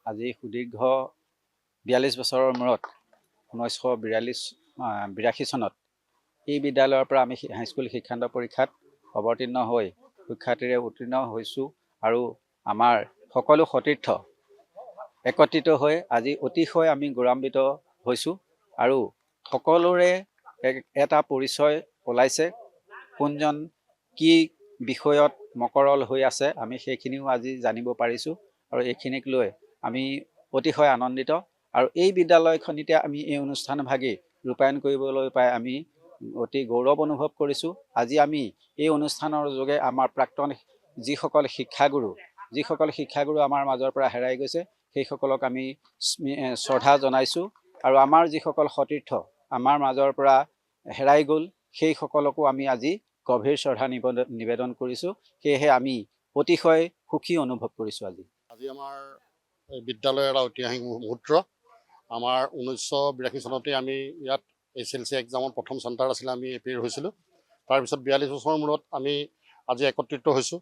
আজি সুদীৰ্ঘ ৪২ বছৰৰ মূৰত 1982 চনত এই বিদ্যালয়ৰ পৰা আমি হাইস্কুল শিক্ষান্ত পৰীক্ষাত অৱতীৰ্ণ হৈ সুখ্যাতিৰে উত্তীৰ্ণ হৈছোঁ আৰু আমাৰ সকলো সতীৰ্থ একত্ৰিত হৈ আজি অতিশয় আমি গৌৰৱান্বিত হৈছোঁ আৰু সকলোৰে এটা পৰিচয় ওলাইছে। কোনজন কি বিষয়ত মকৰল হৈ আছে আমি সেইখিনিও আজি জানিব পাৰিছোঁ আৰু এইখিনিক লৈ আমি অতিশয় আনন্দিত আৰু এই বিদ্যালয়খনিতে আমি এই অনুষ্ঠানভাগি ৰূপায়ণ কৰিবলৈ পাই আমি অতি গৌৰৱ অনুভৱ কৰিছোঁ। আজি আমি এই অনুষ্ঠানৰ যোগে আমাৰ প্ৰাক্তন যিসকল শিক্ষাগুৰু আমাৰ মাজৰ পৰা হেৰাই গৈছে সেইসকলক আমি শ্ৰদ্ধা জনাইছোঁ আৰু আমাৰ যিসকল সতীৰ্থ আমাৰ মাজৰ পৰা হেৰাই গ'ল সেইসকলকো আমি আজি গভীৰ শ্ৰদ্ধা নিবেদন কৰিছোঁ। সেয়েহে আমি অতিশয় সুখী অনুভৱ কৰিছোঁ। আজি আমাৰ বিদ্যালয়ৰ এটা ঐতিহাসিক মুহূৰ্ত। আমাৰ 1982 চনতে আমি ইয়াত SLC এক্সামৰ প্ৰথম চেণ্টাৰ আছিলে, আমি এপিয়াৰ হৈছিলোঁ। তাৰপিছত 42 বছৰৰ মূৰত আমি আজি একত্ৰিত হৈছোঁ।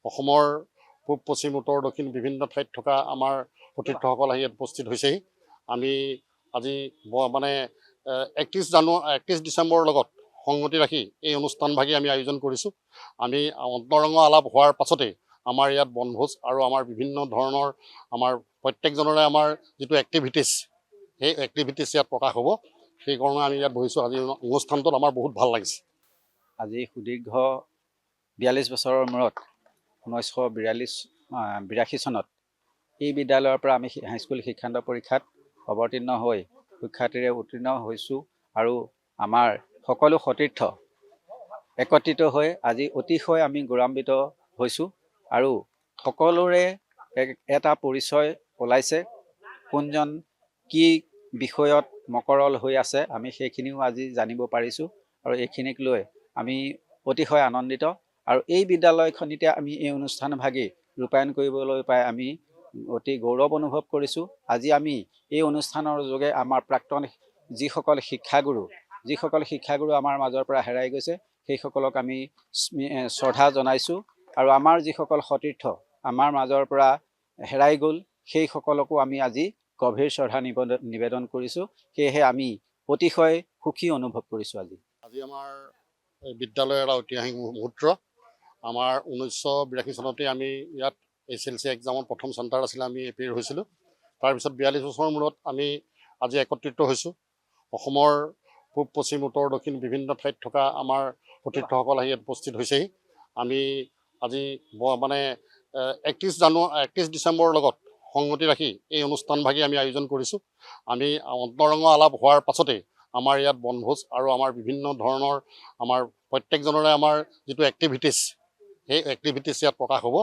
অসমৰ পূব পশ্চিম উত্তৰ দক্ষিণ বিভিন্ন ঠাইত থকা আমাৰ সতীৰ্থসকল আহি ইয়াত উপস্থিত হৈছেহি। আমি আজি 31 ডিচেম্বৰৰ লগত সংগতি ৰাখি এই অনুষ্ঠানভাগি আমি আয়োজন কৰিছোঁ। আমি অন্তৰংগ আলাপ হোৱাৰ পাছতেই আমাৰ ইয়াত বনভোজ আৰু আমাৰ বিভিন্ন ধৰণৰ আমাৰ প্ৰত্যেকজনৰে আমাৰ যিটো এক্টিভিটিছ সেই এক্টিভিটিছ ইয়াত প্ৰকাশ হ'ব। সেইকাৰণে আমি ইয়াত বহিছোঁ। আজি অনুষ্ঠানটোত আমাৰ বহুত ভাল লাগিছে। আজি সুদীৰ্ঘ ৪২ বছৰৰ মূৰত 1982 চনত এই বিদ্যালয়ৰ পৰা আমি হাইস্কুল শিক্ষান্ত পৰীক্ষাত অৱতীৰ্ণ হৈ সুখ্যাতিৰে উত্তীৰ্ণ হৈছোঁ আৰু আমাৰ সকলো সতীৰ্থ একত্ৰিত হৈ আজি অতিশয় আমি গৌৰৱান্বিত হৈছোঁ আৰু সকলোৰে এটা পৰিচয় ওলাইছে। কোনজন কি বিষয়ত মকৰল হৈ আছে আমি সেইখিনিও আজি জানিব পাৰিছোঁ আৰু এইখিনিক লৈ আমি অতিশয় আনন্দিত আৰু এই বিদ্যালয়খনিতে আমি এই অনুষ্ঠানভাগি ৰূপায়ণ কৰিবলৈ পাই আমি অতি গৌৰৱ অনুভৱ কৰিছোঁ। আজি আমি এই অনুষ্ঠানৰ যোগে আমাৰ প্ৰাক্তন যিসকল শিক্ষাগুৰু আমাৰ মাজৰ পৰা হেৰাই গৈছে সেইসকলক আমি শ্ৰদ্ধা জনাইছোঁ আৰু আমাৰ যিসকল সতীৰ্থ আমাৰ মাজৰ পৰা হেৰাই গ'ল সেইসকলকো আমি আজি গভীৰ শ্ৰদ্ধা নিবেদন কৰিছোঁ। সেয়েহে আমি অতিশয় সুখী অনুভৱ কৰিছোঁ। আজি আমাৰ বিদ্যালয়ৰ এটা ঐতিহাসিক মুহূৰ্ত। আমাৰ 1982 চনতে আমি ইয়াত SLC এক্সামৰ প্ৰথম চেণ্টাৰ আছিলে, আমি এপিয়াৰ হৈছিলোঁ। তাৰপিছত 42 বছৰৰ মূৰত আমি আজি একত্ৰিত হৈছোঁ। অসমৰ পূব পশ্চিম উত্তৰ দক্ষিণ বিভিন্ন ঠাইত থকা আমাৰ সতীৰ্থসকল আহি ইয়াত উপস্থিত হৈছেহি। আমি আজি 31 ডিচেম্বৰৰ লগত সংগতি ৰাখি এই অনুষ্ঠানভাগি আমি আয়োজন কৰিছোঁ। আমি অন্তৰংগ আলাপ হোৱাৰ পাছতেই আমাৰ ইয়াত বনভোজ আৰু আমাৰ বিভিন্ন ধৰণৰ আমাৰ প্ৰত্যেকজনৰে আমাৰ যিটো এক্টিভিটিছ সেই এক্টিভিটিছ ইয়াত প্ৰকাশ হ'ব।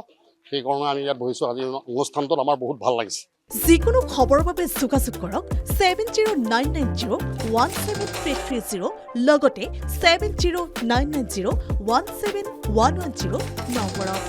সেইকাৰণে আমি ইয়াত বহিছোঁ। আজি অনুষ্ঠানটোত আমাৰ বহুত ভাল লাগিছে। যিকোনো খবৰৰ বাবে যোগাযোগ কৰক 7099017330 লগতে 7099017110 নম্বৰত।